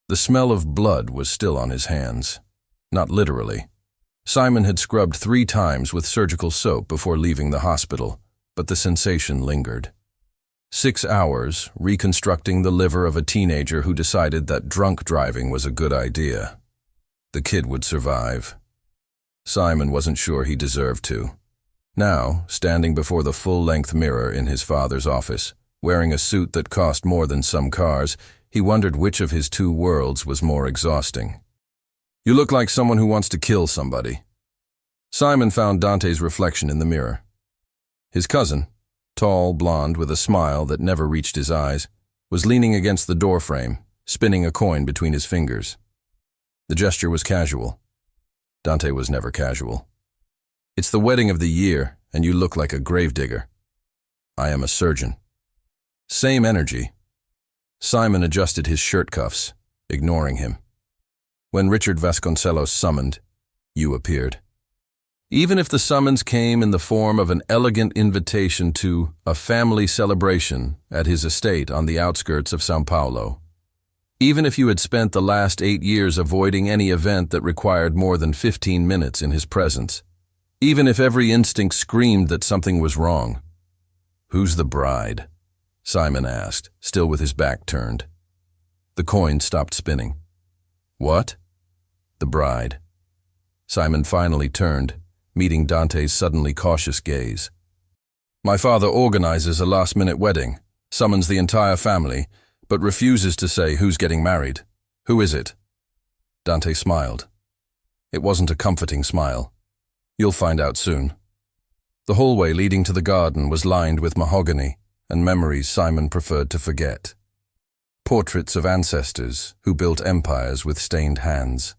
The smell of blood was still on his hands. Not literally. Simon had scrubbed 3 times with surgical soap before leaving the hospital, but the sensation lingered. 6 hours reconstructing the liver of a teenager who decided that drunk driving was a good idea. The kid would survive. Simon wasn't sure he deserved to. Now, standing before the full-length mirror in his father's office, wearing a suit that cost more than some cars, he wondered which of his 2 worlds was more exhausting. "You look like someone who wants to kill somebody." Simon found Dante's reflection in the mirror. His cousin, tall, blonde, with a smile that never reached his eyes, was leaning against the doorframe, spinning a coin between his fingers. The gesture was casual. Dante was never casual. "It's the wedding of the year, and you look like a gravedigger." "I am a surgeon." Same energy. Simon adjusted his shirt cuffs, ignoring him. When Richard Vasconcelos summoned, you appeared. Even if the summons came in the form of an elegant invitation to a family celebration at his estate on the outskirts of São Paulo, even if you had spent the last 8 years avoiding any event that required more than 15 minutes in his presence, even if every instinct screamed that something was wrong. "Who's the bride?" Simon asked, still with his back turned. The coin stopped spinning. "What?" "The bride." Simon finally turned, meeting Dante's suddenly cautious gaze. "My father organizes a last-minute wedding, summons the entire family, but refuses to say who's getting married. Who is it?" Dante smiled. It wasn't a comforting smile. "You'll find out soon." The hallway leading to the garden was lined with mahogany and memories Simon preferred to forget. Portraits of ancestors who built empires with stained hands.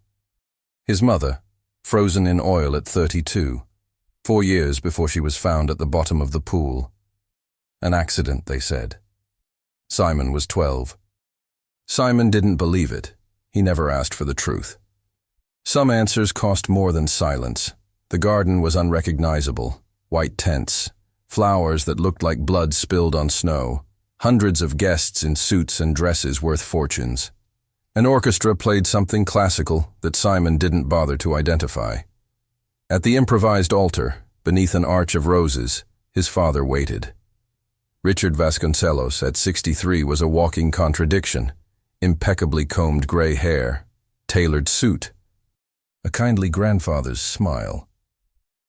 His mother, frozen in oil at 32, 4 years before she was found at the bottom of the pool. An accident, they said. Simon was 12. Simon didn't believe it. He never asked for the truth. Some answers cost more than silence. The garden was unrecognizable. White tents, flowers that looked like blood spilled on snow, hundreds of guests in suits and dresses worth fortunes. An orchestra played something classical that Simon didn't bother to identify. At the improvised altar, beneath an arch of roses, his father waited. Richard Vasconcelos, at 63, was a walking contradiction. Impeccably combed gray hair, tailored suit, a kindly grandfather's smile.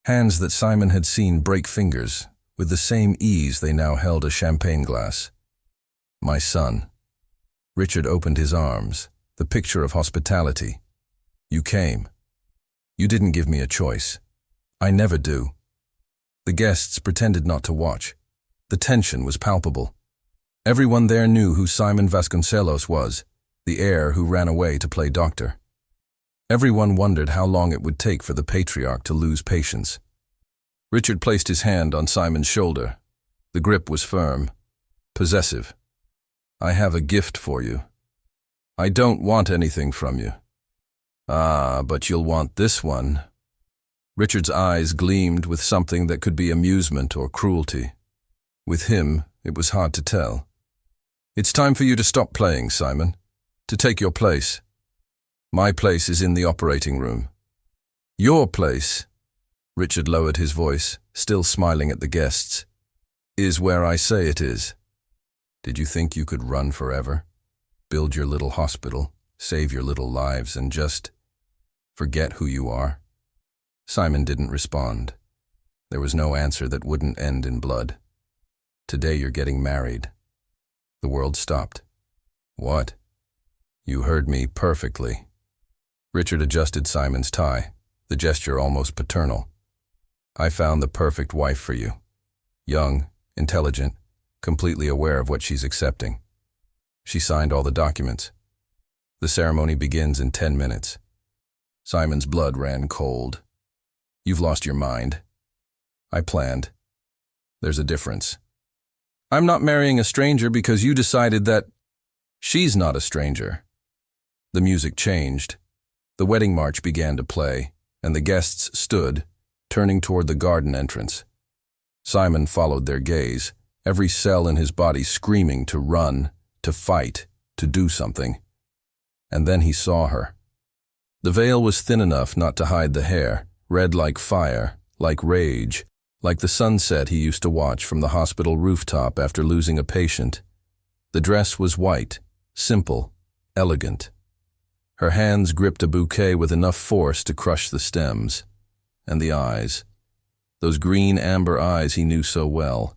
Hands that Simon had seen break fingers, with the same ease they now held a champagne glass. "My son." Richard opened his arms, the picture of hospitality. "You came. You didn't give me a choice. I never do." The guests pretended not to watch. The tension was palpable. Everyone there knew who Simon Vasconcelos was, the heir who ran away to play doctor. Everyone wondered how long it would take for the patriarch to lose patience. Richard placed his hand on Simon's shoulder. The grip was firm, possessive. "I have a gift for you. I don't want anything from you." "Ah, but you'll want this one." Richard's eyes gleamed with something that could be amusement or cruelty. With him, it was hard to tell. "It's time for you to stop playing, Simon. To take your place. My place is in the operating room." "Your place," Richard lowered his voice, still smiling at the guests, "is where I say it is." Did you think you could run forever? Build your little hospital, save your little lives, and just forget who you are? Simon didn't respond. There was no answer that wouldn't end in blood. "Today you're getting married." The world stopped. "What?" "You heard me perfectly." Richard adjusted Simon's tie, the gesture almost paternal. "I found the perfect wife for you. Young, intelligent, completely aware of what she's accepting." She signed all the documents. "The ceremony begins in 10 minutes. Simon's blood ran cold. "You've lost your mind." "I planned. There's a difference. I'm not marrying a stranger because you decided that she's not a stranger." The music changed. The wedding march began to play, and the guests stood, turning toward the garden entrance. Simon followed their gaze, every cell in his body screaming to run, to fight, to do something. And then he saw her. The veil was thin enough not to hide the hair, red like fire, like rage, like the sunset he used to watch from the hospital rooftop after losing a patient. The dress was white, simple, elegant. Her hands gripped a bouquet with enough force to crush the stems. And the eyes. Those green amber eyes he knew so well.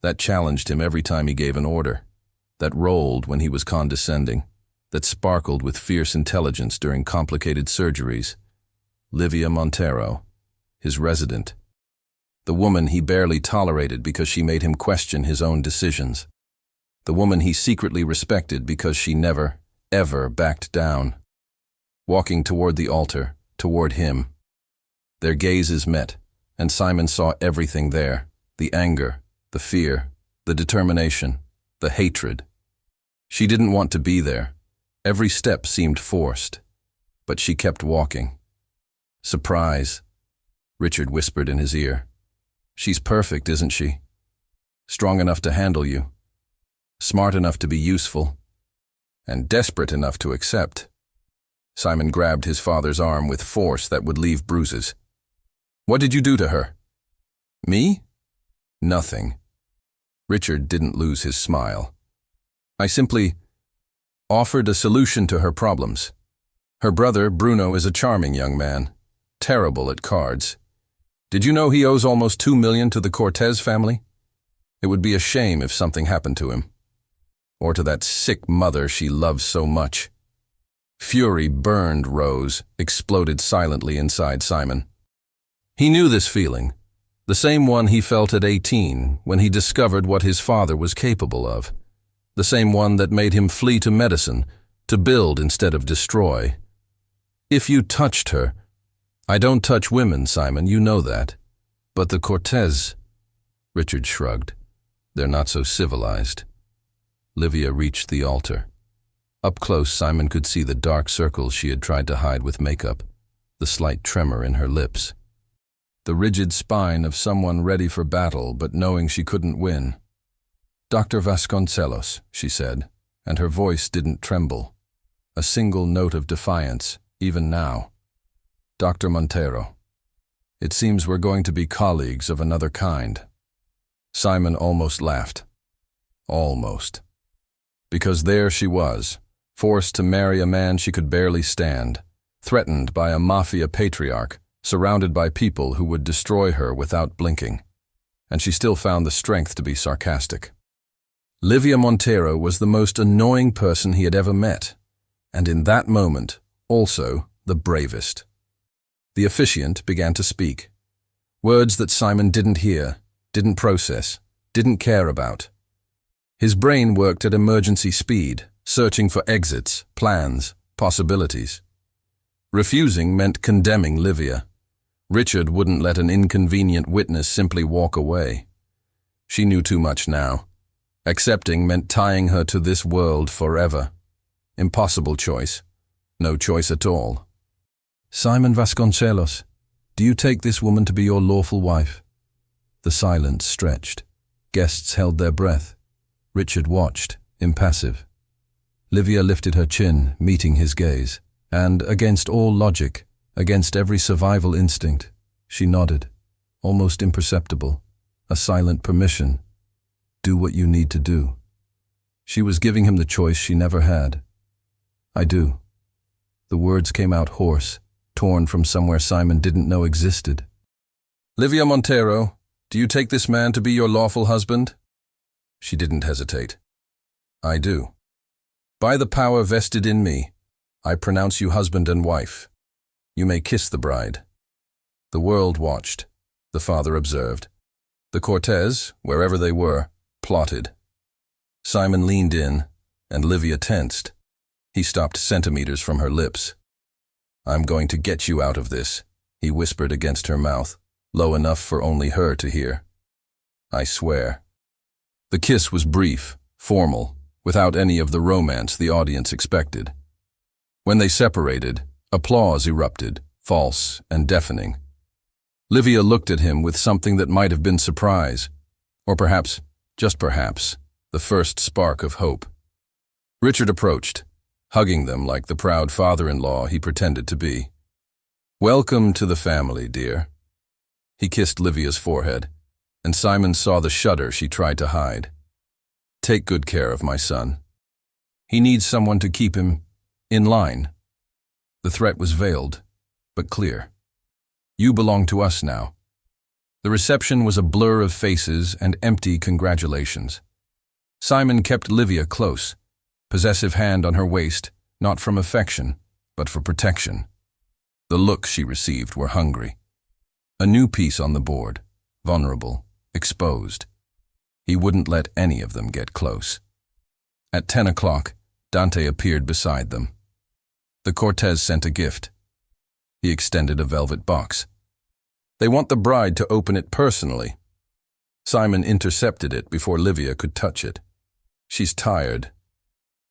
That challenged him every time he gave an order. That rolled when he was condescending. That sparkled with fierce intelligence during complicated surgeries. Livia Montero, his resident. The woman he barely tolerated because she made him question his own decisions. The woman he secretly respected because she never, ever backed down. Walking toward the altar, toward him. Their gazes met, and Simon saw everything there, the anger, the fear, the determination, the hatred. She didn't want to be there. Every step seemed forced, but she kept walking. Surprise, Richard whispered in his ear. She's perfect, isn't she? Strong enough to handle you, smart enough to be useful, and desperate enough to accept. Simon grabbed his father's arm with force that would leave bruises. What did you do to her? Me? Nothing. Richard didn't lose his smile. I simply offered a solution to her problems. Her brother, Bruno, is a charming young man, terrible at cards. Did you know he owes almost $2 million to the Cortez family? It would be a shame if something happened to him. Or to that sick mother she loves so much. Fury burned Rose, exploded silently inside Simon. He knew this feeling, the same one he felt at 18 when he discovered what his father was capable of, the same one that made him flee to medicine, to build instead of destroy. If you touched her, I don't touch women, Simon, you know that. But the Cortez, Richard shrugged, they're not so civilized. Livia reached the altar. Up close, Simon could see the dark circles she had tried to hide with makeup, the slight tremor in her lips. The rigid spine of someone ready for battle but knowing she couldn't win. Dr. Vasconcelos, she said, and her voice didn't tremble. A single note of defiance, even now. Dr. Montero. It seems we're going to be colleagues of another kind. Simon almost laughed. Almost. Because there she was, forced to marry a man she could barely stand, threatened by a MAFIA patriarch, surrounded by people who would destroy her without blinking. And she still found the strength to be sarcastic. Livia Montero was the most annoying person he had ever met, and in that moment, also the bravest. The officiant began to speak. Words that Simon didn't hear, didn't process, didn't care about. His brain worked at emergency speed, searching for exits, plans, possibilities. Refusing meant condemning Livia. Richard wouldn't let an inconvenient witness simply walk away. She knew too much now. Accepting meant tying her to this world forever. Impossible choice. No choice at all. Simon Vasconcelos, do you take this woman to be your lawful wife? The silence stretched. Guests held their breath. Richard watched, impassive. Livia lifted her chin, meeting his gaze, and, against all logic, against every survival instinct, she nodded, almost imperceptible, a silent permission. Do what you need to do. She was giving him the choice she never had. I do. The words came out hoarse, torn from somewhere Simon didn't know existed. Livia Montero, do you take this man to be your lawful husband? She didn't hesitate. I do. By the power vested in me, I pronounce you husband and wife. You may kiss the bride. The world watched. The father observed. The Cortez, wherever they were, plotted. Simon leaned in, and Livia tensed. He stopped centimeters from her lips. I'm going to get you out of this, he whispered against her mouth, low enough for only her to hear. I swear. The kiss was brief, formal, without any of the romance the audience expected. When they separated, applause erupted, false and deafening. Livia looked at him with something that might have been surprise, or perhaps, just perhaps, the first spark of hope. Richard approached, hugging them like the proud father-in-law he pretended to be. "Welcome to the family, dear." He kissed Livia's forehead, and Simon saw the shudder she tried to hide. "Take good care of my son. He needs someone to keep him in line." The threat was veiled, but clear. "You belong to us now." The reception was a blur of faces and empty congratulations. Simon kept Livia close, possessive hand on her waist, not from affection, but for protection. The looks she received were hungry. A new piece on the board, vulnerable, exposed. He wouldn't let any of them get close. At 10 o'clock, Dante appeared beside them. The Cortez sent a gift. He extended a velvet box. "They want the bride to open it personally." Simon intercepted it before Livia could touch it. "She's tired."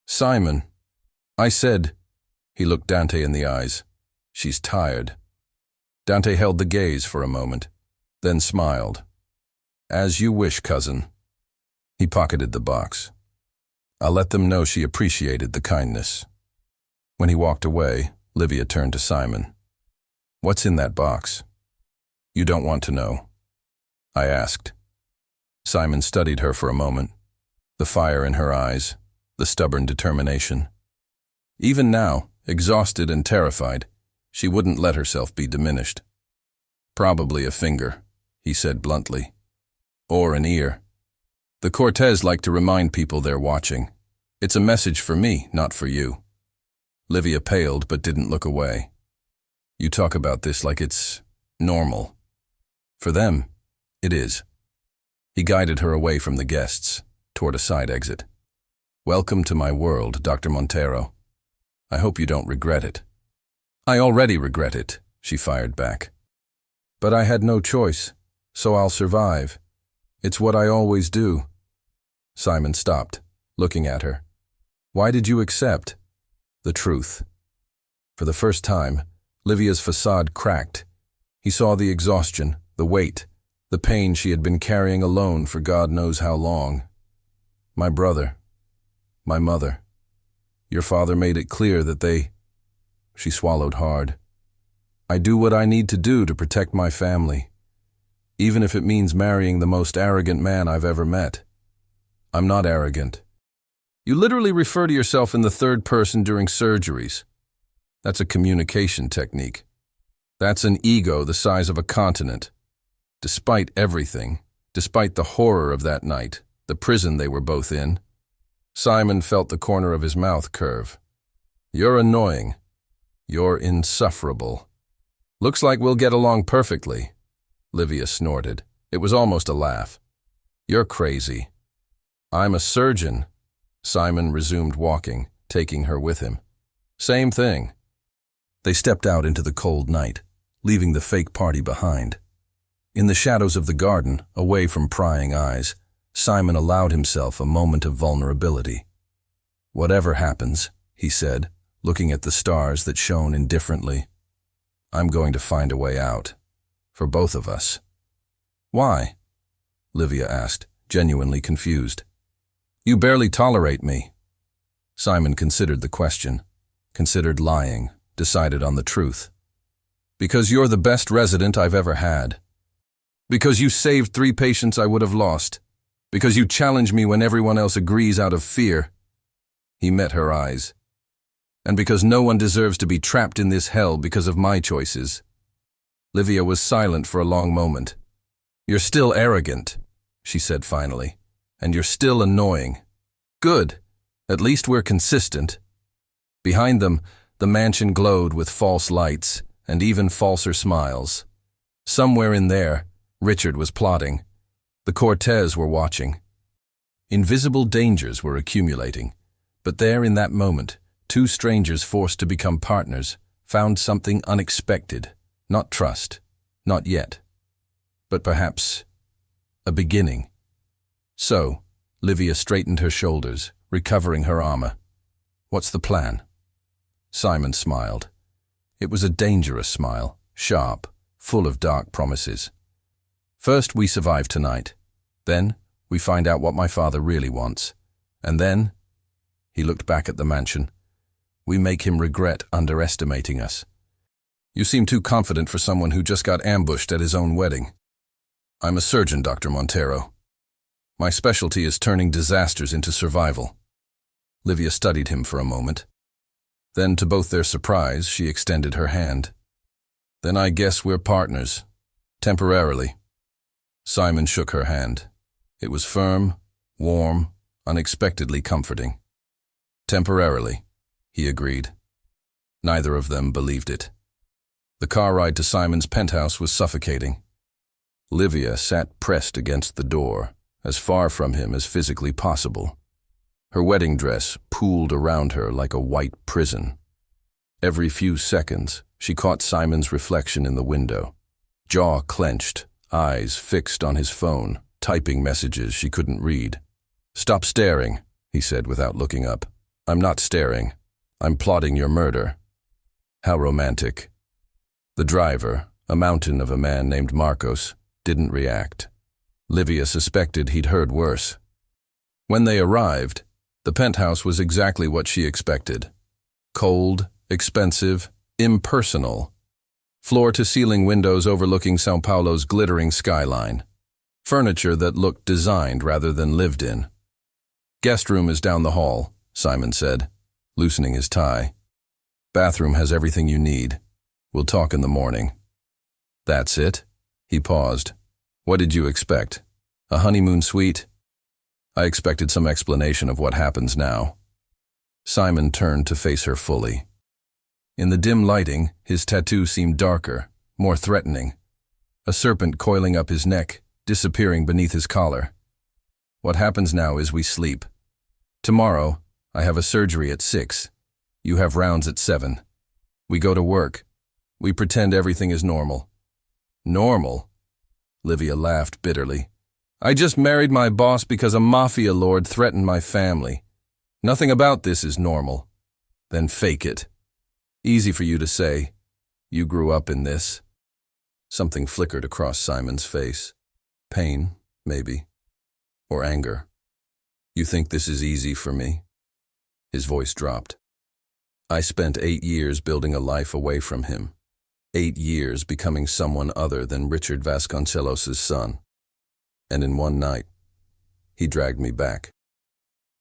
"Simon, I said," he looked Dante in the eyes, "she's tired." Dante held the gaze for a moment, then smiled. "As you wish, cousin." He pocketed the box. "I'll let them know she appreciated the kindness." When he walked away, Livia turned to Simon. "What's in that box?" "You don't want to know?" I asked. Simon studied her for a moment, the fire in her eyes, the stubborn determination. Even now, exhausted and terrified, she wouldn't let herself be diminished. "Probably a finger," he said bluntly. "Or an ear. The Cortez like to remind people they're watching. It's a message for me, not for you." Livia paled but didn't look away. "You talk about this like it's normal. For them, it is." He guided her away from the guests, toward a side exit. "Welcome to my world, Dr. Montero. I hope you don't regret it." "I already regret it," she fired back. "But I had no choice, so I'll survive. It's what I always do." Simon stopped, looking at her. "Why did you accept?" "The truth." For the first time, Livia's facade cracked. He saw the exhaustion, the weight, the pain she had been carrying alone for God knows how long. "My brother, my mother. Your father made it clear that they—" She swallowed hard. "I do what I need to do to protect my family, even if it means marrying the most arrogant man I've ever met. I'm not arrogant." "You literally refer to yourself in the third person during surgeries. That's a communication technique. That's an ego the size of a continent. Despite everything, despite the horror of that night, the prison they were both in." Simon felt the corner of his mouth curve. "You're annoying. You're insufferable." "Looks like we'll get along perfectly," Livia snorted. It was almost a laugh. "You're crazy." "I'm a surgeon." Simon resumed walking, taking her with him. "Same thing." They stepped out into the cold night, leaving the fake party behind. In the shadows of the garden, away from prying eyes, Simon allowed himself a moment of vulnerability. "Whatever happens," he said, looking at the stars that shone indifferently, "I'm going to find a way out. For both of us." "Why?" Livia asked, genuinely confused. "You barely tolerate me." Simon considered the question, considered lying, decided on the truth. "Because you're the best resident I've ever had. Because you saved 3 patients I would have lost. Because you challenge me when everyone else agrees out of fear." He met her eyes. "And because no one deserves to be trapped in this hell because of my choices." Livia was silent for a long moment. "You're still arrogant," she said finally, "and you're still annoying." "Good. At least we're consistent." Behind them, the mansion glowed with false lights and even falser smiles. Somewhere in there, Richard was plotting. The Cortez were watching. Invisible dangers were accumulating, but there in that moment, 2 strangers forced to become partners found something unexpected, not trust, not yet, but perhaps a beginning. So, Livia straightened her shoulders, recovering her armor. "What's the plan?" Simon smiled. It was a dangerous smile, sharp, full of dark promises. "First, we survive tonight. Then, we find out what my father really wants. And then," he looked back at the mansion, We make him regret underestimating us. You seem too confident for someone who just got ambushed at his own wedding. I'm a surgeon, Dr. Montero. My specialty is turning disasters into survival. Livia studied him for a moment. Then, to both their surprise, she extended her hand. Then I guess we're partners. Temporarily. Simon shook her hand. It was firm, warm, unexpectedly comforting. Temporarily, he agreed. Neither of them believed it. The car ride to Simon's penthouse was suffocating. Livia sat pressed against the door, as far from him as physically possible. Her wedding dress pooled around her like a white prison. Every few seconds, she caught Simon's reflection in the window. Jaw clenched, eyes fixed on his phone, typing messages she couldn't read. "Stop staring," he said without looking up. "I'm not staring. I'm plotting your murder." How romantic. The driver, a mountain of a man named Marcos, didn't react. Livia suspected he'd heard worse. When they arrived, the penthouse was exactly what she expected. Cold, expensive, impersonal. Floor-to-ceiling windows overlooking São Paulo's glittering skyline. Furniture that looked designed rather than lived in. "Guest room is down the hall," Simon said, loosening his tie. "Bathroom has everything you need. We'll talk in the morning." "That's it?" He paused. "What did you expect? A honeymoon suite?" "I expected some explanation of what happens now." Simon turned to face her fully. In the dim lighting, his tattoo seemed darker, more threatening. A serpent coiling up his neck, disappearing beneath his collar. "What happens now is we sleep. Tomorrow, I have a surgery at 6. You have rounds at 7. We go to work. We pretend everything is normal." "Normal?" Livia laughed bitterly. "I just married my boss because a MAFIA lord threatened my family. Nothing about this is normal." "Then fake it." "Easy for you to say. You grew up in this." Something flickered across Simon's face. Pain, maybe. Or anger. "You think this is easy for me?" His voice dropped. "I spent 8 years building a life away from him. 8 years becoming someone other than Richard Vasconcellos' son. And in one night, he dragged me back."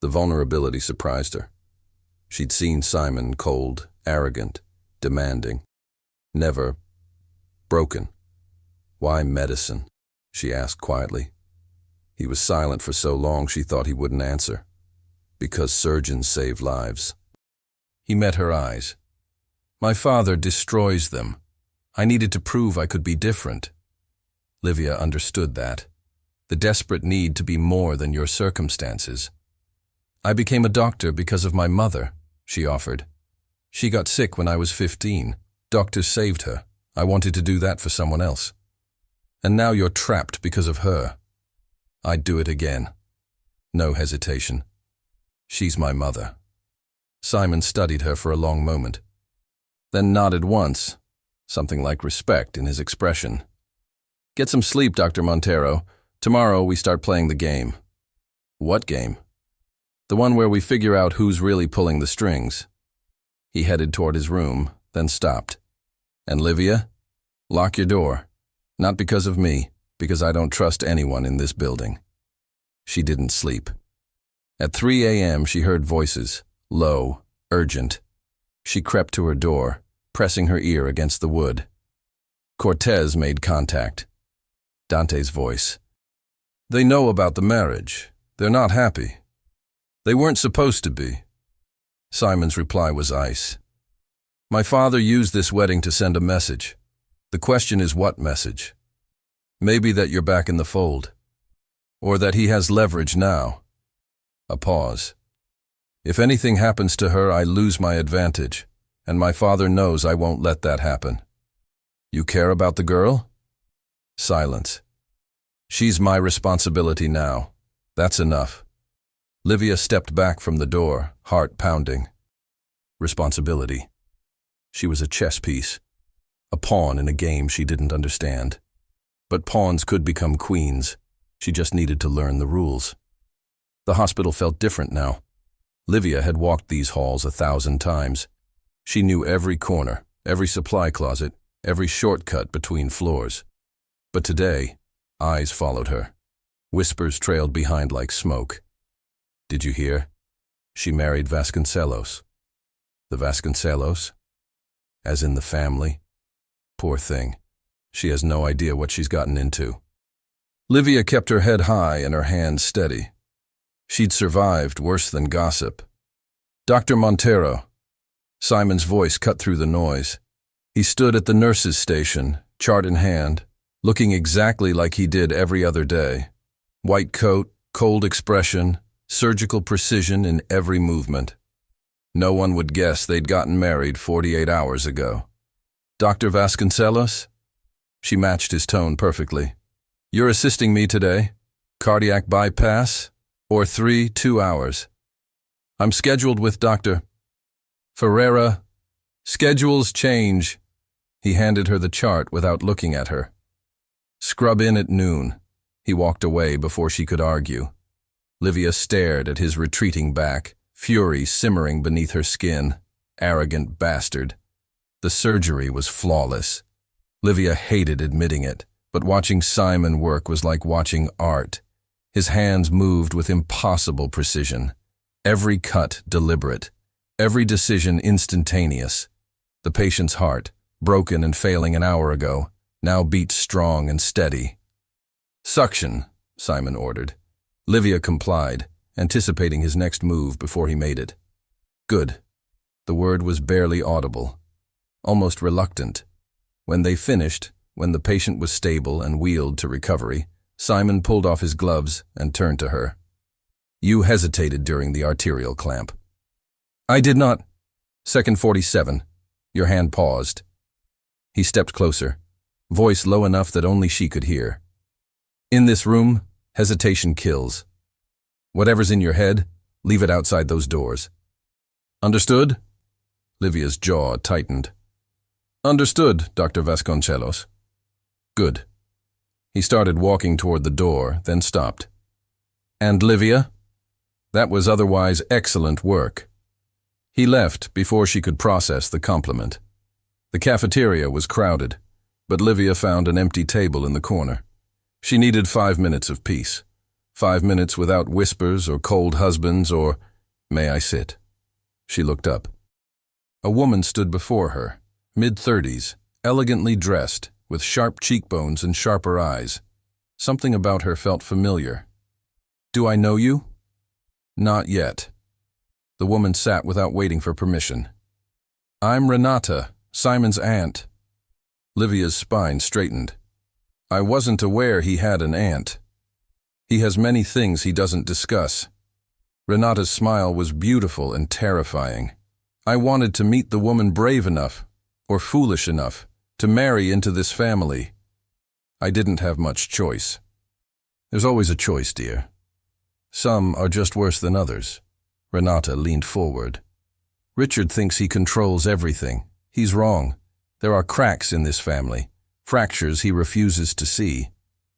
The vulnerability surprised her. She'd seen Simon cold, arrogant, demanding. Never broken. "Why medicine?" she asked quietly. He was silent for so long she thought he wouldn't answer. "Because surgeons save lives." He met her eyes. "My father destroys them. I needed to prove I could be different." Livia understood that. The desperate need to be more than your circumstances. "I became a doctor because of my mother," she offered. "She got sick when I was 15. Doctors saved her. I wanted to do that for someone else. And now you're trapped because of her." "I'd do it again." No hesitation. "She's my mother." Simon studied her for a long moment, then nodded once, something like respect in his expression. "Get some sleep, Dr. Montero. Tomorrow we start playing the game." "What game?" "The one where we figure out who's really pulling the strings." He headed toward his room, then stopped. "And Livia, lock your door. Not because of me, because I don't trust anyone in this building." She didn't sleep. At 3 a.m. she heard voices, low, urgent. She crept to her door, pressing her ear against the wood. Cortez made contact. Dante's voice. "They know about the marriage. They're not happy. They weren't supposed to be." Simon's reply was ice. "My father used this wedding to send a message. The question is what message? Maybe that you're back in the fold. Or that he has leverage now." A pause. "If anything happens to her, I lose my advantage, and my father knows I won't let that happen." "You care about the girl?" Silence. "She's my responsibility now. That's enough." Livia stepped back from the door, heart pounding. Responsibility. She was a chess piece, a pawn in a game she didn't understand. But pawns could become queens. She just needed to learn the rules. The hospital felt different now. Livia had walked these halls 1,000 times. She knew every corner, every supply closet, every shortcut between floors. But today, eyes followed her. Whispers trailed behind like smoke. Did you hear? She married Vasconcelos. The Vasconcelos? As in the family? Poor thing. She has no idea what she's gotten into. Livia kept her head high and her hands steady. She'd survived worse than gossip. Dr. Montero. Simon's voice cut through the noise. He stood at the nurse's station, chart in hand, looking exactly like he did every other day. White coat, cold expression, surgical precision in every movement. No one would guess they'd gotten married 48 hours ago. Dr. Vasconcelos? She matched his tone perfectly. You're assisting me today? Cardiac bypass? Or 2 hours? I'm scheduled with Dr. Ferreira. Schedules change. He handed her the chart without looking at her. Scrub in at noon. He walked away before she could argue. Livia stared at his retreating back, fury simmering beneath her skin. Arrogant bastard. The surgery was flawless. Livia hated admitting it, but watching Simon work was like watching art. His hands moved with impossible precision. Every cut deliberate. Every decision instantaneous. The patient's heart, broken and failing an hour ago, now beat strong and steady. Suction, Simon ordered. Livia complied, anticipating his next move before he made it. Good. The word was barely audible, almost reluctant. When they finished, when the patient was stable and wheeled to recovery, Simon pulled off his gloves and turned to her. You hesitated during the arterial clamp. I did not. Second 47. Your hand paused. He stepped closer, voice low enough that only she could hear. In this room, hesitation kills. Whatever's in your head, leave it outside those doors. Understood? Livia's jaw tightened. Understood, Dr. Vasconcelos. Good. He started walking toward the door, then stopped. And Livia? That was otherwise excellent work. He left before she could process the compliment. The cafeteria was crowded, but Livia found an empty table in the corner. She needed 5 minutes of peace. 5 minutes without whispers or cold husbands or, may I sit? She looked up. A woman stood before her, mid-30s, elegantly dressed, with sharp cheekbones and sharper eyes. Something about her felt familiar. Do I know you? Not yet. The woman sat without waiting for permission. I'm Renata, Simon's aunt. Livia's spine straightened. I wasn't aware he had an aunt. He has many things he doesn't discuss. Renata's smile was beautiful and terrifying. I wanted to meet the woman brave enough, or foolish enough, to marry into this family. I didn't have much choice. There's always a choice, dear. Some are just worse than others. Renata leaned forward. Richard thinks he controls everything. He's wrong. There are cracks in this family, fractures he refuses to see.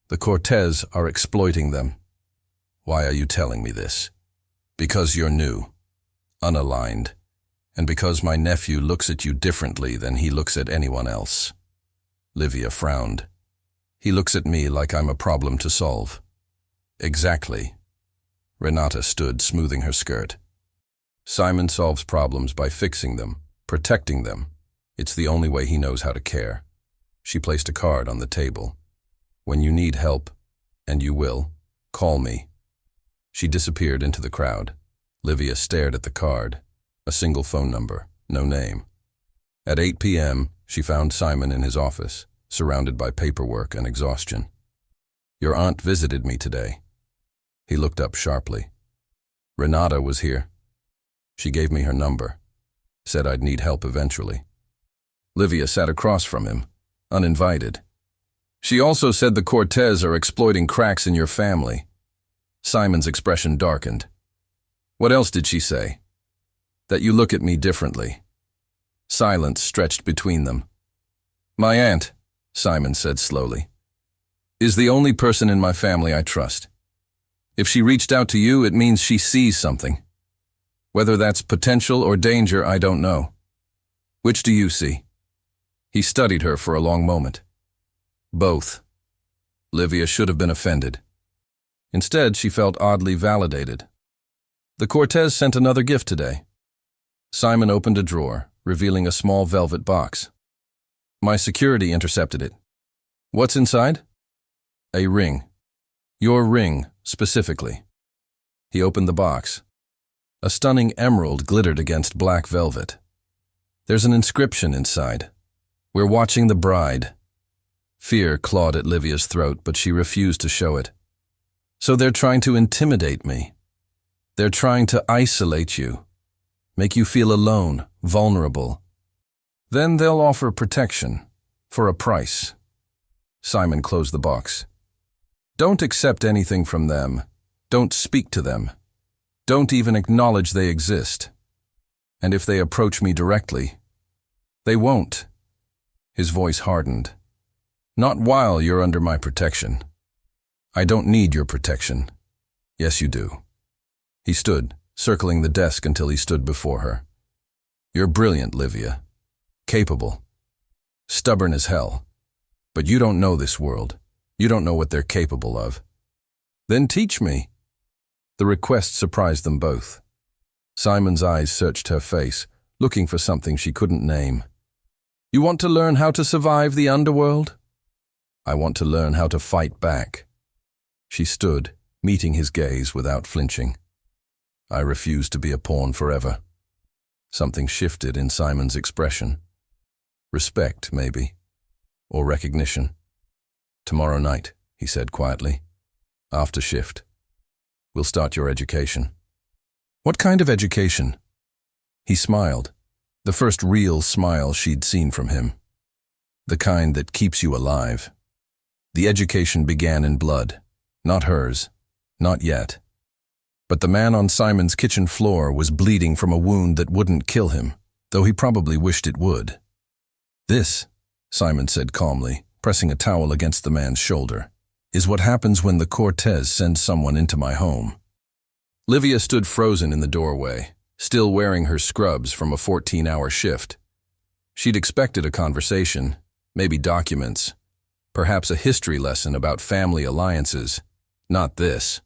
The Cortez are exploiting them. Why are you telling me this? Because you're new, unaligned, and because my nephew looks at you differently than he looks at anyone else. Livia frowned. He looks at me like I'm a problem to solve. Exactly. Renata stood, smoothing her skirt. Simon solves problems by fixing them, protecting them. It's the only way he knows how to care. She placed a card on the table. When you need help, and you will, call me. She disappeared into the crowd. Livia stared at the card. A single phone number, no name. At 8 p.m., she found Simon in his office, surrounded by paperwork and exhaustion. Your aunt visited me today. He looked up sharply. Renata was here. She gave me her number. Said I'd need help eventually. Livia sat across from him, uninvited. She also said the Cortez are exploiting cracks in your family. Simon's expression darkened. What else did she say? That you look at me differently. Silence stretched between them. My aunt, Simon said slowly, is the only person in my family I trust. If she reached out to you, it means she sees something. Whether that's potential or danger, I don't know. Which do you see? He studied her for a long moment. Both. Livia should have been offended. Instead, she felt oddly validated. The Cortez sent another gift today. Simon opened a drawer, revealing a small velvet box. My security intercepted it. What's inside? A ring. Your ring, specifically. He opened the box. A stunning emerald glittered against black velvet. There's an inscription inside. We're watching the bride. Fear clawed at Livia's throat, but she refused to show it. So they're trying to intimidate me. They're trying to isolate you, make you feel alone, vulnerable. Then they'll offer protection, for a price. Simon closed the box. Don't accept anything from them. Don't speak to them. Don't even acknowledge they exist. And if they approach me directly, they won't. His voice hardened. Not while you're under my protection. I don't need your protection. Yes, you do. He stood, circling the desk until he stood before her. You're brilliant, Livia. Capable. Stubborn as hell. But you don't know this world. You don't know what they're capable of. Then teach me. The request surprised them both. Simon's eyes searched her face, looking for something she couldn't name. You want to learn how to survive the underworld? I want to learn how to fight back. She stood, meeting his gaze without flinching. I refuse to be a pawn forever. Something shifted in Simon's expression. Respect, maybe. Or recognition. Tomorrow night, he said quietly. After shift. We'll start your education. What kind of education? He smiled, the first real smile she'd seen from him. The kind that keeps you alive. The education began in blood, not hers, not yet. But the man on Simon's kitchen floor was bleeding from a wound that wouldn't kill him, though he probably wished it would. This, Simon said calmly, pressing a towel against the man's shoulder, is what happens when the Cortez sends someone into my home. Livia stood frozen in the doorway, still wearing her scrubs from a 14-hour shift. She'd expected a conversation, maybe documents, perhaps a history lesson about family alliances. Not this.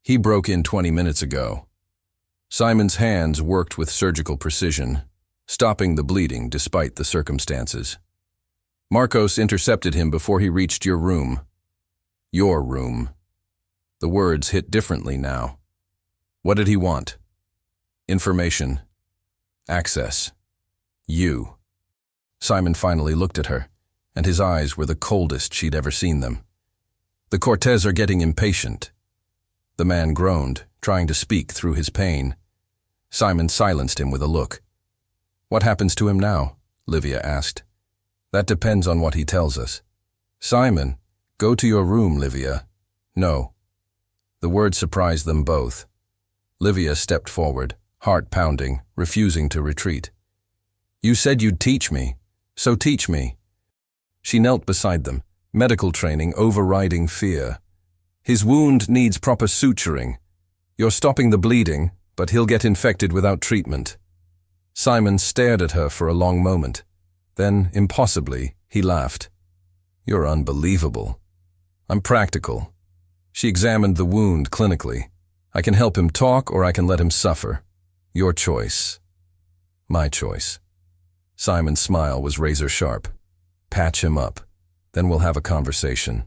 He broke in 20 minutes ago. Simon's hands worked with surgical precision, stopping the bleeding despite the circumstances. Marcos intercepted him before he reached your room. Your room. The words hit differently now. What did he want? Information. Access. You. Simon finally looked at her, and his eyes were the coldest she'd ever seen them. The Cortez are getting impatient. The man groaned, trying to speak through his pain. Simon silenced him with a look. What happens to him now? Livia asked. That depends on what he tells us. Simon, go to your room, Livia. No. The word surprised them both. Livia stepped forward, heart pounding, refusing to retreat. You said you'd teach me, so teach me. She knelt beside them, medical training overriding fear. His wound needs proper suturing. You're stopping the bleeding, but he'll get infected without treatment. Simon stared at her for a long moment. Then, impossibly, he laughed. You're unbelievable. I'm practical. She examined the wound clinically. I can help him talk or I can let him suffer. Your choice. My choice. Simon's smile was razor sharp. Patch him up. Then we'll have a conversation.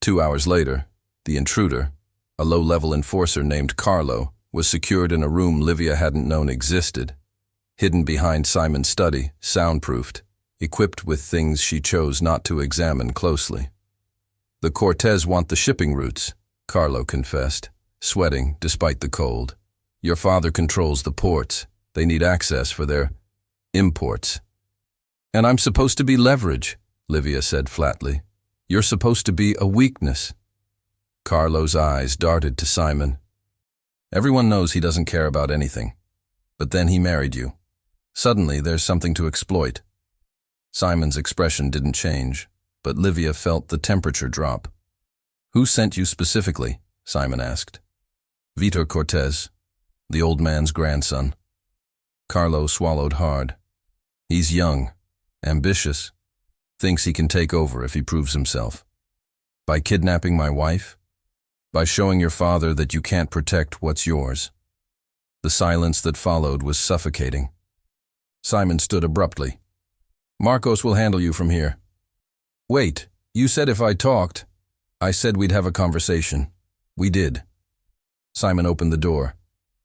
2 hours later, the intruder, a low-level enforcer named Carlo, was secured in a room Livia hadn't known existed. Hidden behind Simon's study, soundproofed, equipped with things she chose not to examine closely. The Cortez want the shipping routes, Carlo confessed, sweating despite the cold. Your father controls the ports. They need access for their imports. And I'm supposed to be leverage, Livia said flatly. You're supposed to be a weakness. Carlo's eyes darted to Simon. Everyone knows he doesn't care about anything. But then he married you. Suddenly there's something to exploit. Simon's expression didn't change, but Livia felt the temperature drop. Who sent you specifically? Simon asked. Vitor Cortez. The old man's grandson. Carlo swallowed hard. He's young, ambitious, thinks he can take over if he proves himself. By kidnapping my wife? By showing your father that you can't protect what's yours? The silence that followed was suffocating. Simon stood abruptly. Marcos will handle you from here. Wait, you said if I talked. I said we'd have a conversation. We did. Simon opened the door.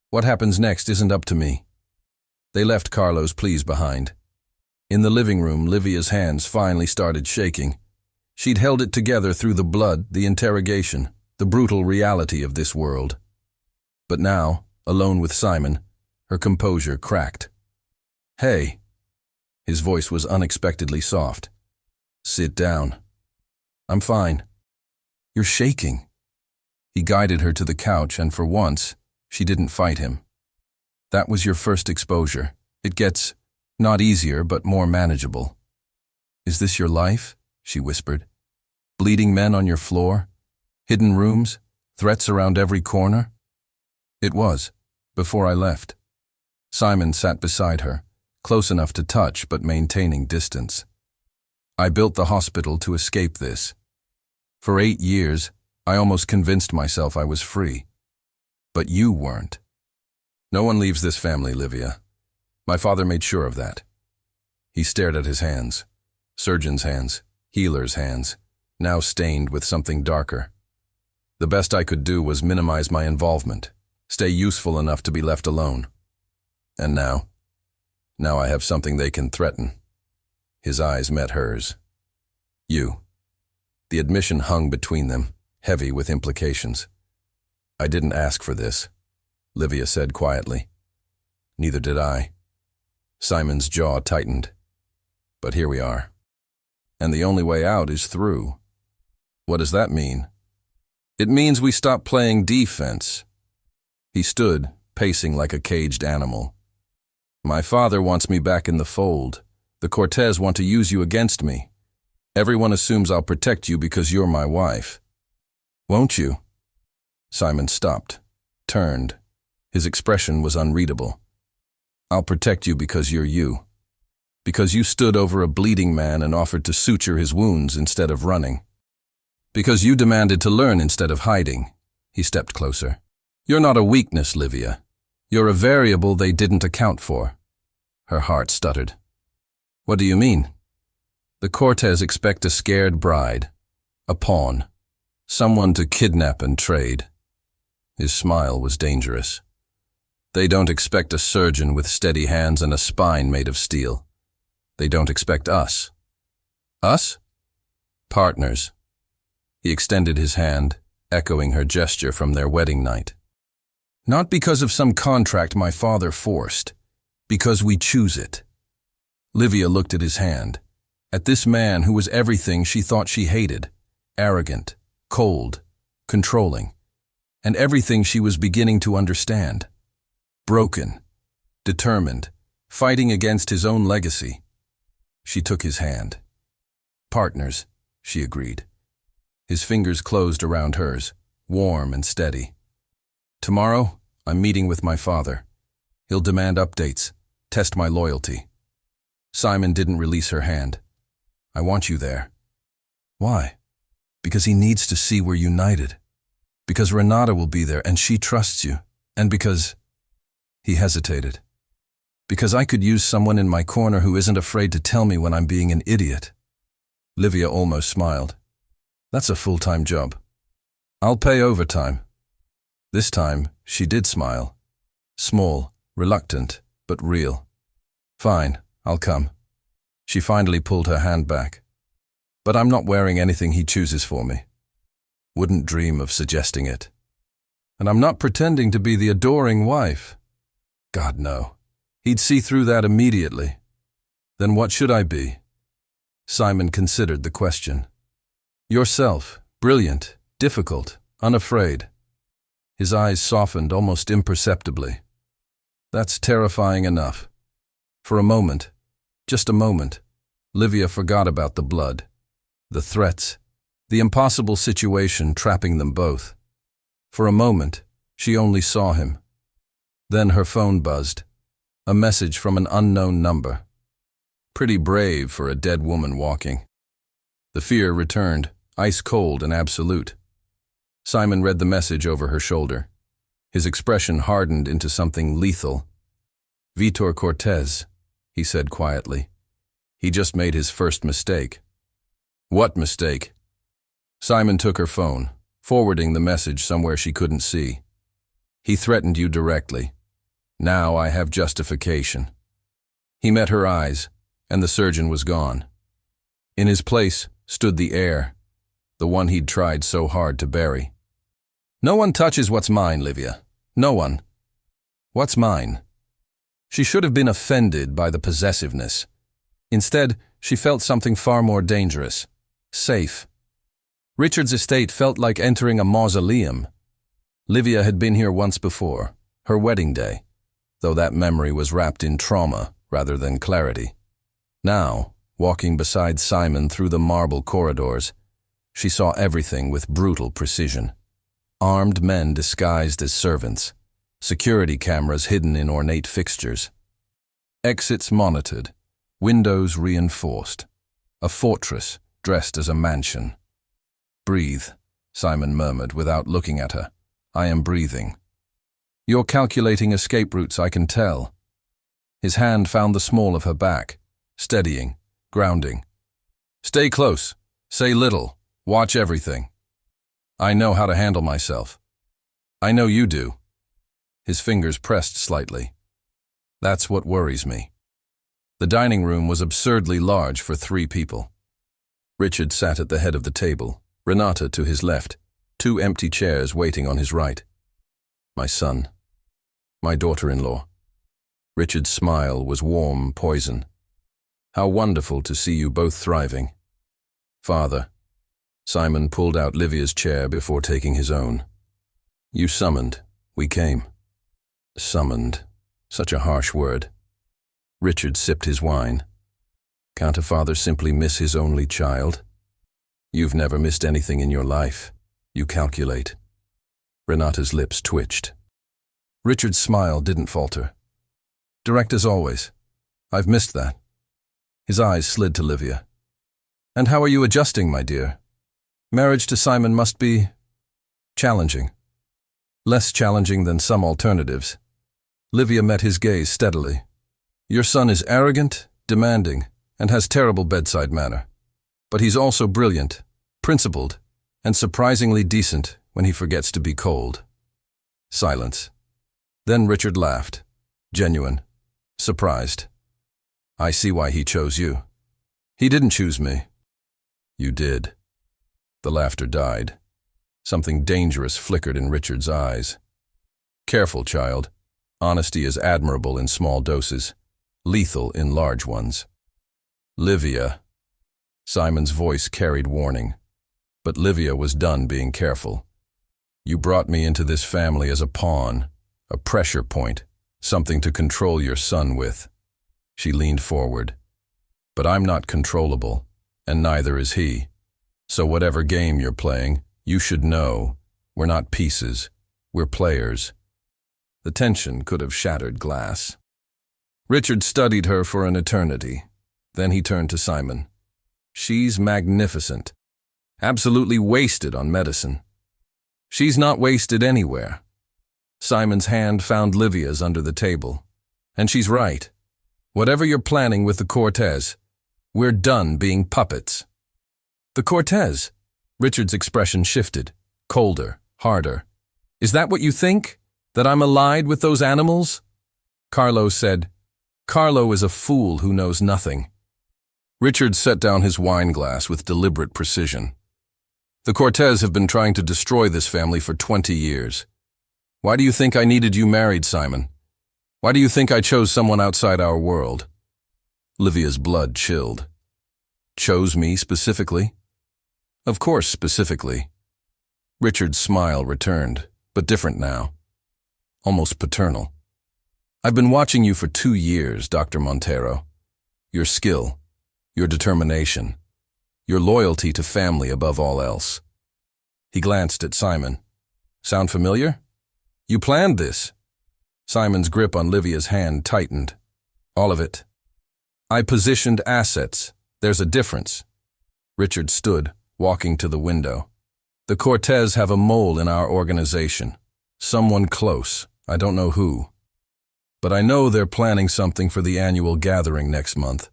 What happens next isn't up to me. They left Carlo's pleas behind. In the living room, Livia's hands finally started shaking. She'd held it together through the blood, the interrogation, the brutal reality of this world. But now, alone with Simon, her composure cracked. Hey. His voice was unexpectedly soft. Sit down. I'm fine. You're shaking. He guided her to the couch, and for once, she didn't fight him. That was your first exposure. It gets, not easier, but more manageable. Is this your life? She whispered. Bleeding men on your floor? Hidden rooms? Threats around every corner? It was, before I left. Simon sat beside her, close enough to touch but maintaining distance. I built the hospital to escape this. For 8 years, I almost convinced myself I was free. But you weren't. No one leaves this family, Livia. My father made sure of that. He stared at his hands. Surgeon's hands, healer's hands, now stained with something darker. The best I could do was minimize my involvement, stay useful enough to be left alone. And now I have something they can threaten. His eyes met hers. You. The admission hung between them, heavy with implications. I didn't ask for this, Livia said quietly. Neither did I. Simon's jaw tightened. But here we are. And the only way out is through. What does that mean? It means we stop playing defense. He stood, pacing like a caged animal. My father wants me back in the fold. The Cortez want to use you against me. Everyone assumes I'll protect you because you're my wife. Won't you? Simon stopped, turned. His expression was unreadable. I'll protect you because you're you. Because you stood over a bleeding man and offered to suture his wounds instead of running. Because you demanded to learn instead of hiding. He stepped closer. You're not a weakness, Livia. You're a variable they didn't account for. Her heart stuttered. What do you mean? The Cortez expect a scared bride, a pawn, someone to kidnap and trade. His smile was dangerous. They don't expect a surgeon with steady hands and a spine made of steel. They don't expect us. Us? Partners. He extended his hand, echoing her gesture from their wedding night. Not because of some contract my father forced, because we choose it. Livia looked at his hand, at this man who was everything she thought she hated, arrogant, cold, controlling, and everything she was beginning to understand. Broken, determined, fighting against his own legacy. She took his hand. Partners, she agreed. His fingers closed around hers, warm and steady. Tomorrow, I'm meeting with my father. He'll demand updates, test my loyalty. Simon didn't release her hand. I want you there. Why? Because he needs to see we're united. Because Renata will be there and she trusts you. And because... He hesitated. Because I could use someone in my corner who isn't afraid to tell me when I'm being an idiot. Livia almost smiled. That's a full-time job. I'll pay overtime. This time, she did smile. Small, reluctant, but real. Fine, I'll come. She finally pulled her hand back. But I'm not wearing anything he chooses for me. Wouldn't dream of suggesting it. And I'm not pretending to be the adoring wife. God, no. He'd see through that immediately. Then what should I be? Simon considered the question. Yourself, brilliant, difficult, unafraid. His eyes softened almost imperceptibly. That's terrifying enough. For a moment, just a moment, Livia forgot about the blood, the threats, the impossible situation trapping them both. For a moment, she only saw him. Then her phone buzzed. A message from an unknown number. Pretty brave for a dead woman walking. The fear returned, ice cold and absolute. Simon read the message over her shoulder. His expression hardened into something lethal. "Vitor Cortez," he said quietly. "He just made his first mistake." "What mistake?" Simon took her phone, forwarding the message somewhere she couldn't see. "He threatened you directly. Now I have justification." He met her eyes, and the surgeon was gone. In his place stood the heir, the one he'd tried so hard to bury. "No one touches what's mine, Livia. No one." "What's mine?" She should have been offended by the possessiveness. Instead, she felt something far more dangerous. Safe. Richard's estate felt like entering a mausoleum. Livia had been here once before, her wedding day, though that memory was wrapped in trauma rather than clarity. Now, walking beside Simon through the marble corridors, she saw everything with brutal precision. Armed men disguised as servants, security cameras hidden in ornate fixtures. Exits monitored, windows reinforced, a fortress dressed as a mansion. "Breathe," Simon murmured without looking at her. "I am breathing." "You're calculating escape routes, I can tell." His hand found the small of her back, steadying, grounding. "Stay close, say little, watch everything. I know how to handle myself." "I know you do." His fingers pressed slightly. "That's what worries me." The dining room was absurdly large for 3 people. Richard sat at the head of the table, Renata to his left, 2 empty chairs waiting on his right. "My son. My daughter-in-law." Richard's smile was warm poison. "How wonderful to see you both thriving." "Father." Simon pulled out Livia's chair before taking his own. "You summoned. We came." Summoned. Such a harsh word. Richard sipped his wine. Can't a father simply miss his only child? "You've never missed anything in your life. You calculate." Renata's lips twitched. Richard's smile didn't falter. "Direct as always. I've missed that." His eyes slid to Livia. "And how are you adjusting, my dear? Marriage to Simon must be challenging. Less challenging than some alternatives." Livia met his gaze steadily. "Your son is arrogant, demanding, and has terrible bedside manner. But he's also brilliant, principled, and surprisingly decent when he forgets to be cold." Silence. Then Richard laughed, genuine, surprised. "I see why he chose you." "He didn't choose me." "You did." The laughter died. Something dangerous flickered in Richard's eyes. "Careful, child. Honesty is admirable in small doses, lethal in large ones." "Livia." Simon's voice carried warning, but Livia was done being careful. "You brought me into this family as a pawn, a pressure point, something to control your son with." She leaned forward. "But I'm not controllable, and neither is he. So whatever game you're playing, you should know, we're not pieces, we're players." The tension could have shattered glass. Richard studied her for an eternity. Then he turned to Simon. "She's magnificent. Absolutely wasted on medicine." "She's not wasted anywhere." Simon's hand found Livia's under the table. "And she's right. Whatever you're planning with the Cortez, we're done being puppets." "The Cortez?" Richard's expression shifted, colder, harder. "Is that what you think? That I'm allied with those animals?" Carlo said, "Carlo is a fool who knows nothing." Richard set down his wine glass with deliberate precision. "The Cortez have been trying to destroy this family for 20 years. Why do you think I needed you married, Simon? Why do you think I chose someone outside our world?" Livia's blood chilled. "Chose me specifically?" "Of course, specifically." Richard's smile returned, but different now. Almost paternal. "I've been watching you for 2 years, Dr. Montero. Your skill, your determination, your loyalty to family above all else." He glanced at Simon. "Sound familiar? You planned this." Simon's grip on Livia's hand tightened. All of it. I positioned assets. There's a difference. Richard stood, walking to the window. The Cortez have a mole in our organization. Someone close. I don't know who. But I know they're planning something for the annual gathering next month.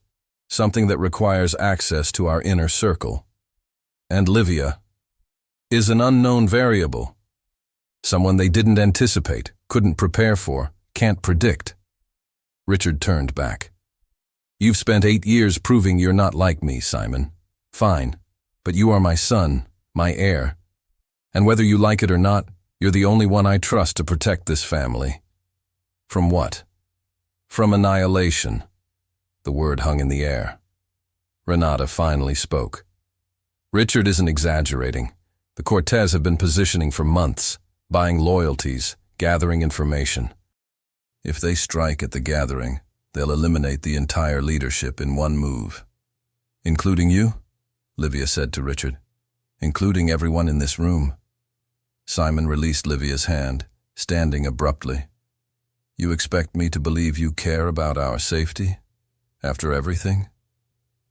Something that requires access to our inner circle. And Livia is an unknown variable. Someone they didn't anticipate, couldn't prepare for, can't predict. Richard turned back. You've spent 8 years proving you're not like me, Simon. Fine, but you are my son, my heir. And whether you like it or not, you're the only one I trust to protect this family. From what? From annihilation. The word hung in the air. Renata finally spoke. Richard isn't exaggerating. The Cortez have been positioning for months, buying loyalties, gathering information. If they strike at the gathering, they'll eliminate the entire leadership in one move. Including you? Livia said to Richard. Including everyone in this room. Simon released Livia's hand, standing abruptly. You expect me to believe you care about our safety? After everything?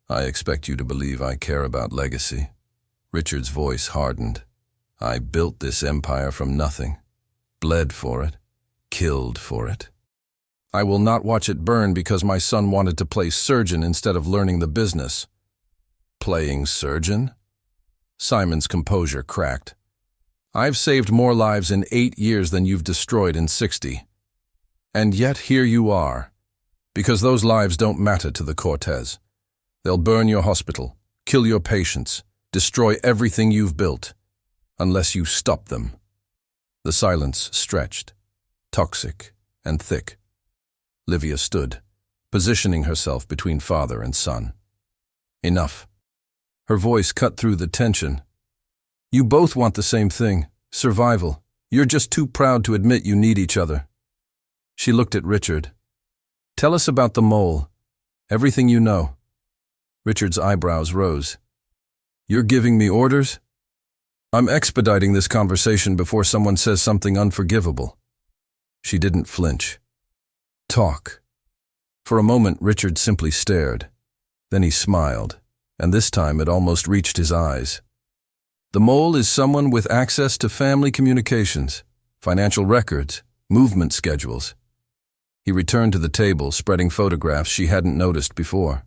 I expect you to believe I care about legacy. Richard's voice hardened. I built this empire from nothing. Bled for it. Killed for it. I will not watch it burn because my son wanted to play surgeon instead of learning the business. Playing surgeon? Simon's composure cracked. I've saved more lives in 8 years than you've destroyed in 60. And yet here you are. Because those lives don't matter to the Cortez. They'll burn your hospital, kill your patients, destroy everything you've built, unless you stop them. The silence stretched, toxic and thick. Livia stood, positioning herself between father and son. Enough. Her voice cut through the tension. You both want the same thing, survival. You're just too proud to admit you need each other. She looked at Richard. Tell us about the mole. Everything you know. Richard's eyebrows rose. You're giving me orders? I'm expediting this conversation before someone says something unforgivable. She didn't flinch. Talk. For a moment, Richard simply stared. Then he smiled, and this time it almost reached his eyes. The mole is someone with access to family communications, financial records, movement schedules. He returned to the table, spreading photographs she hadn't noticed before.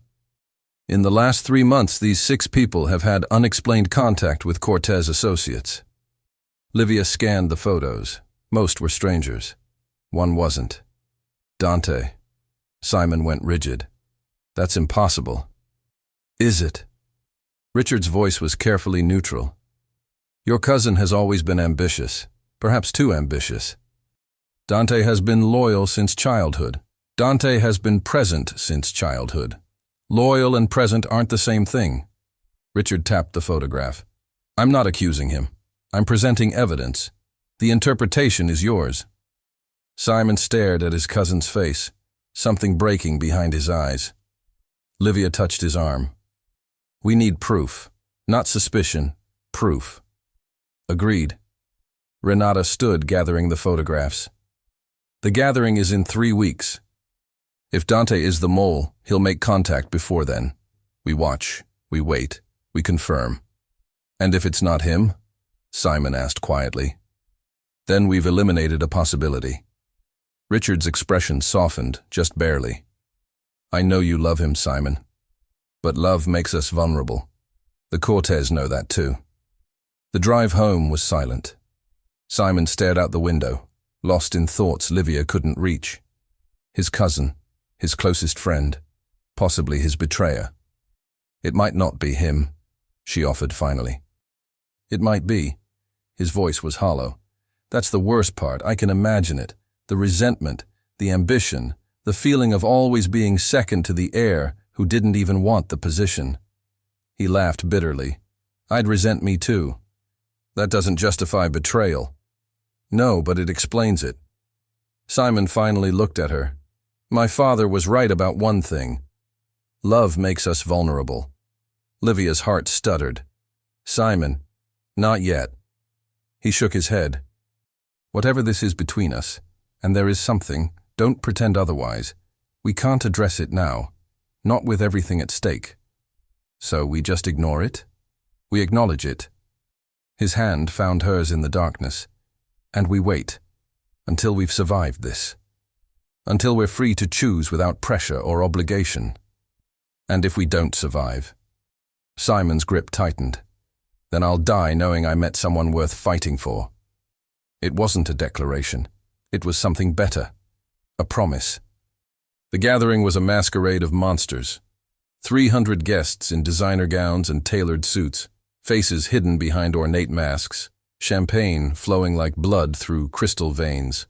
In the last 3 months, these 6 people have had unexplained contact with Cortez associates. Livia scanned the photos. Most were strangers. One wasn't. Dante. Simon went rigid. That's impossible. Is it? Richard's voice was carefully neutral. Your cousin has always been ambitious, perhaps too ambitious. Dante has been loyal since childhood. Dante has been present since childhood. Loyal and present aren't the same thing. Richard tapped the photograph. I'm not accusing him. I'm presenting evidence. The interpretation is yours. Simon stared at his cousin's face, something breaking behind his eyes. Livia touched his arm. We need proof, not suspicion, proof. Agreed. Renata stood gathering the photographs. The gathering is in 3 weeks. If Dante is the mole, he'll make contact before then. We watch, we wait, we confirm. And if it's not him? Simon asked quietly. Then we've eliminated a possibility. Richard's expression softened, just barely. I know you love him, Simon. But love makes us vulnerable. The Cortez know that too. The drive home was silent. Simon stared out the window, lost in thoughts Livia couldn't reach. His cousin, his closest friend, possibly his betrayer. It might not be him, she offered finally. It might be. His voice was hollow. That's the worst part, I can imagine it. The resentment, the ambition, the feeling of always being second to the heir who didn't even want the position. He laughed bitterly. I'd resent me too. That doesn't justify betrayal. No, but it explains it. Simon finally looked at her. My father was right about one thing. Love makes us vulnerable. Livia's heart stuttered. Simon, not yet. He shook his head. Whatever this is between us, And there is something, don't pretend otherwise. We can't address it now, not with everything at stake. So we just ignore it? We acknowledge it. His hand found hers in the darkness, and we wait until we've survived this. Until we're free to choose without pressure or obligation. And if we don't survive? Simon's grip tightened. Then I'll die knowing I met someone worth fighting for. It wasn't a declaration. It was something better. A promise. The gathering was a masquerade of monsters. 300 guests in designer gowns and tailored suits, faces hidden behind ornate masks, champagne flowing like blood through crystal veins.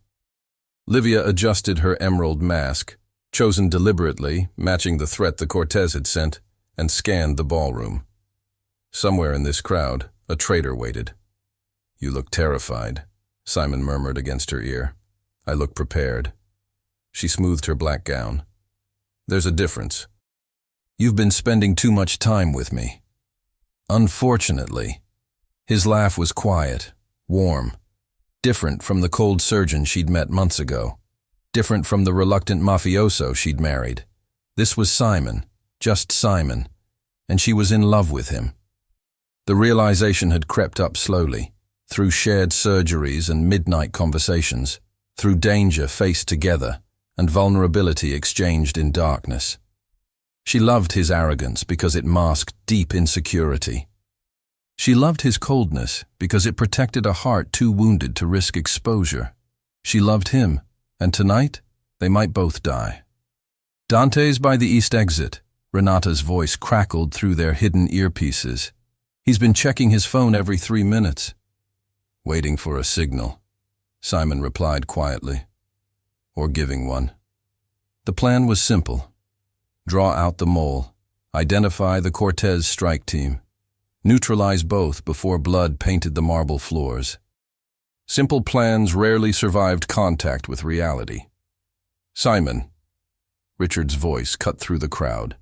Livia adjusted her emerald mask, chosen deliberately, matching the threat the Cortez had sent, and scanned the ballroom. Somewhere in this crowd, a traitor waited. "You look terrified," Simon murmured against her ear. "I look prepared." She smoothed her black gown. "There's a difference. You've been spending too much time with me." Unfortunately. His laugh was quiet, warm, different from the cold surgeon she'd met months ago, different from the reluctant mafioso she'd married. This was Simon, just Simon, and she was in love with him. The realization had crept up slowly, through shared surgeries and midnight conversations, through danger faced together and vulnerability exchanged in darkness. She loved his arrogance because it masked deep insecurity. She loved his coldness because it protected a heart too wounded to risk exposure. She loved him, and tonight, they might both die. "Dante's by the east exit," Renata's voice crackled through their hidden earpieces. "He's been checking his phone every 3 minutes." "Waiting for a signal," Simon replied quietly. "Or giving one." The plan was simple. Draw out the mole, identify the Cortez strike team, neutralize both before blood painted the marble floors. Simple plans rarely survived contact with reality. "Simon," Richard's voice cut through the crowd.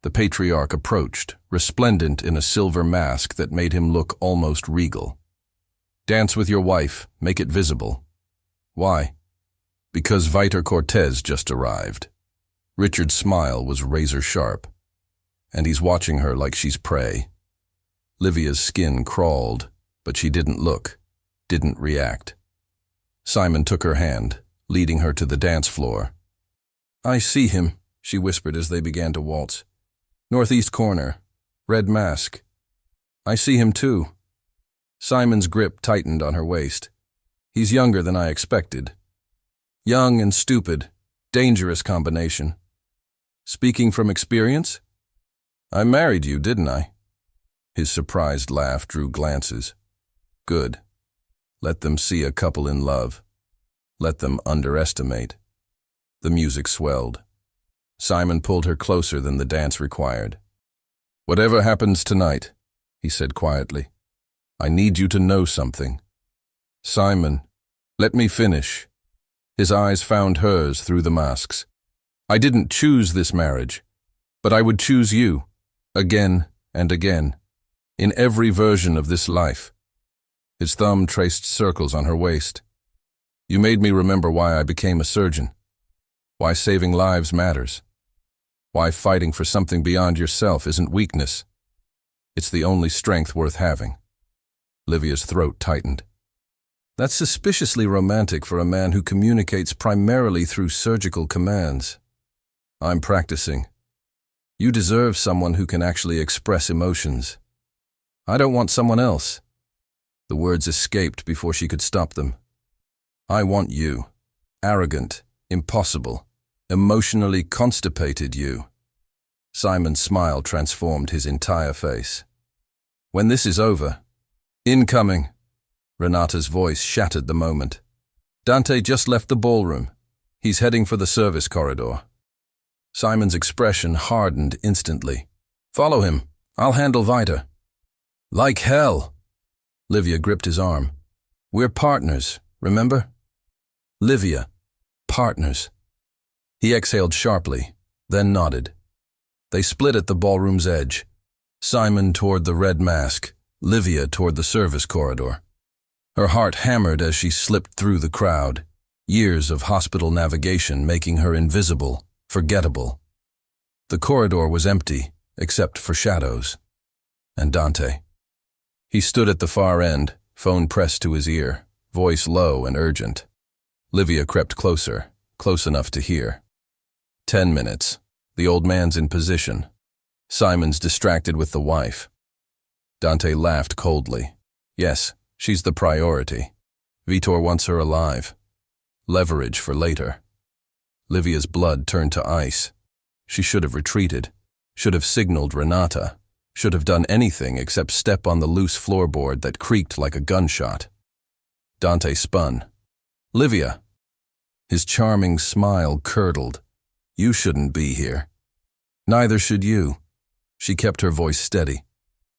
The patriarch approached, resplendent in a silver mask that made him look almost regal. "Dance with your wife, make it visible." "Why?" "Because Viter Cortez just arrived." Richard's smile was razor sharp. "And he's watching her like she's prey." Livia's skin crawled, but she didn't look, didn't react. Simon took her hand, leading her to the dance floor. "I see him," she whispered as they began to waltz. "Northeast corner, red mask. I see him too." Simon's grip tightened on her waist. "He's younger than I expected. Young and stupid, dangerous combination." "Speaking from experience?" "I married you, didn't I?" His surprised laugh drew glances. "Good. Let them see a couple in love. Let them underestimate." The music swelled. Simon pulled her closer than the dance required. "Whatever happens tonight," he said quietly, "I need you to know something." "Simon, let me finish." His eyes found hers through the masks. "I didn't choose this marriage, but I would choose you, again and again, in every version of this life." His thumb traced circles on her waist. "You made me remember why I became a surgeon, why saving lives matters, why fighting for something beyond yourself isn't weakness. It's the only strength worth having." Livia's throat tightened. "That's suspiciously romantic for a man who communicates primarily through surgical commands." "I'm practicing. You deserve someone who can actually express emotions." "I don't want someone else." The words escaped before she could stop them. "I want you. Arrogant, impossible, emotionally constipated you." Simon's smile transformed his entire face. "When this is over." "Incoming." Renata's voice shattered the moment. "Dante just left the ballroom. He's heading for the service corridor." Simon's expression hardened instantly. "Follow him. I'll handle Vita." "Like hell." Livia gripped his arm. "We're partners, remember?" "Livia, partners." He exhaled sharply, then nodded. They split at the ballroom's edge. Simon toward the red mask, Livia toward the service corridor. Her heart hammered as she slipped through the crowd. Years of hospital navigation making her invisible, forgettable. The corridor was empty, except for shadows. And Dante. He stood at the far end, phone pressed to his ear, voice low and urgent. Livia crept closer, close enough to hear. 10 minutes. The old man's in position. Simon's distracted with the wife. Dante laughed coldly. Yes, she's the priority. Vitor wants her alive. Leverage for later. Livia's blood turned to ice. She should have retreated, should have signaled Renata, should have done anything except step on the loose floorboard that creaked like a gunshot. Dante spun. Livia. His charming smile curdled. You shouldn't be here. Neither should you. She kept her voice steady.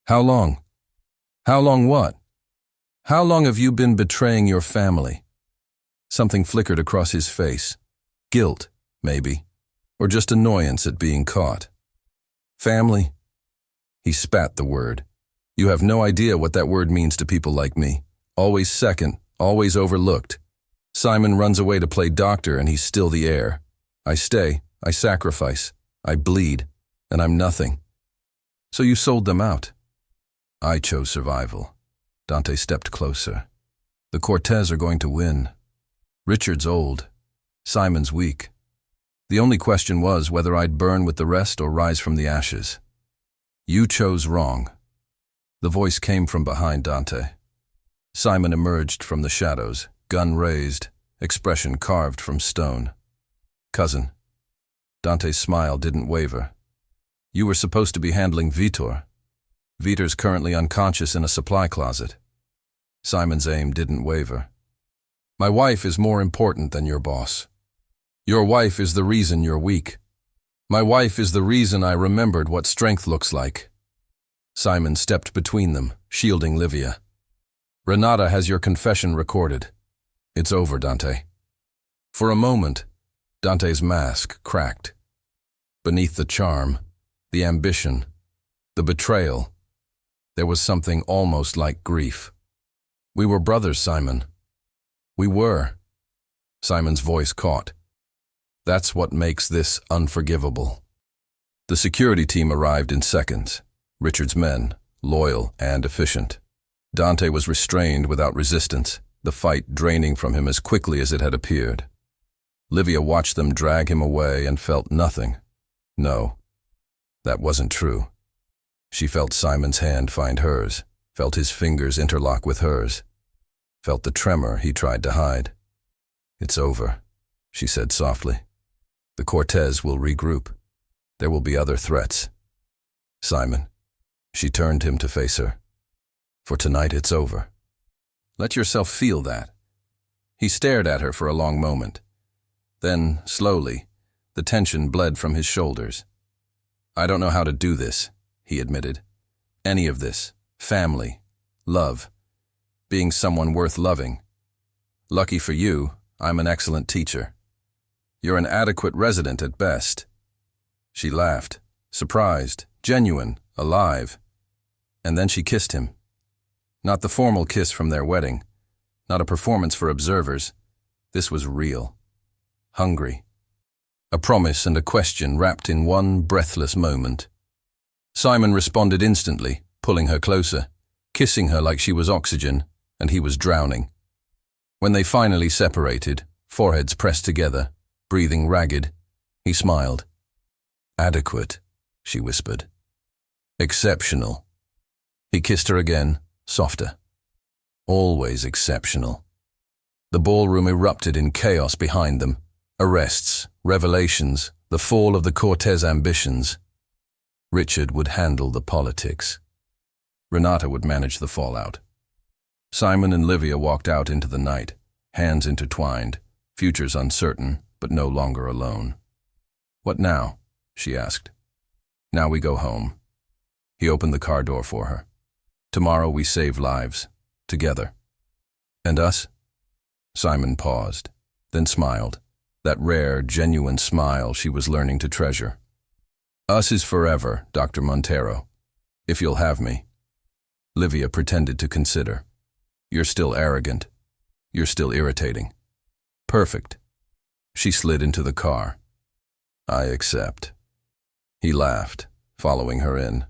How long? How long what? How long have you been betraying your family? Something flickered across his face. Guilt, maybe, or just annoyance at being caught. Family? He spat the word. You have no idea what that word means to people like me. Always second, always overlooked. Simon runs away to play doctor and he's still the heir. I stay, I sacrifice, I bleed, and I'm nothing. So you sold them out. I chose survival. Dante stepped closer. The Cortez are going to win. Richard's old. Simon's weak. The only question was whether I'd burn with the rest or rise from the ashes. You chose wrong. The voice came from behind Dante. Simon emerged from the shadows, gun raised, expression carved from stone. Cousin. Dante's smile didn't waver. You were supposed to be handling Vitor. Vitor's currently unconscious in a supply closet. Simon's aim didn't waver. My wife is more important than your boss. Your wife is the reason you're weak. My wife is the reason I remembered what strength looks like. Simon stepped between them, shielding Livia. Renata has your confession recorded. It's over, Dante. For a moment, Dante's mask cracked. Beneath the charm, the ambition, the betrayal, there was something almost like grief. We were brothers, Simon. We were. Simon's voice caught. That's what makes this unforgivable. The security team arrived in seconds. Richard's men, loyal and efficient. Dante was restrained without resistance, the fight draining from him as quickly as it had appeared. Livia watched them drag him away and felt nothing. No, that wasn't true. She felt Simon's hand find hers, felt his fingers interlock with hers, felt the tremor he tried to hide. It's over, she said softly. The Cortez will regroup. There will be other threats. Simon. She turned him to face her. For tonight it's over. Let yourself feel that. He stared at her for a long moment. Then, slowly, the tension bled from his shoulders. I don't know how to do this, he admitted. Any of this. Family. Love. Being someone worth loving. Lucky for you, I'm an excellent teacher. You're an adequate resident at best. She laughed, surprised, genuine, alive. And then she kissed him. Not the formal kiss from their wedding, not a performance for observers. This was real. Hungry. A promise and a question wrapped in one breathless moment. Simon responded instantly, pulling her closer, kissing her like she was oxygen, and he was drowning. When they finally separated, foreheads pressed together, breathing ragged, he smiled. Adequate, she whispered. Exceptional. He kissed her again, softer. Always exceptional. The ballroom erupted in chaos behind them. Arrests, revelations, the fall of the Cortez ambitions. Richard would handle the politics. Renata would manage the fallout. Simon and Livia walked out into the night, hands intertwined, futures uncertain, but no longer alone. What now? She asked. Now we go home. He opened the car door for her. Tomorrow we save lives, together. And us? Simon paused, then smiled, that rare, genuine smile she was learning to treasure. Us is forever, Dr. Montero, if you'll have me. Livia pretended to consider. You're still arrogant. You're still irritating. Perfect. She slid into the car. I accept. He laughed, following her in.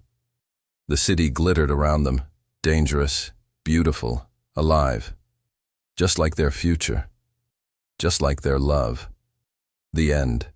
The city glittered around them, dangerous, beautiful, alive. Just like their future. Just like their love. The end.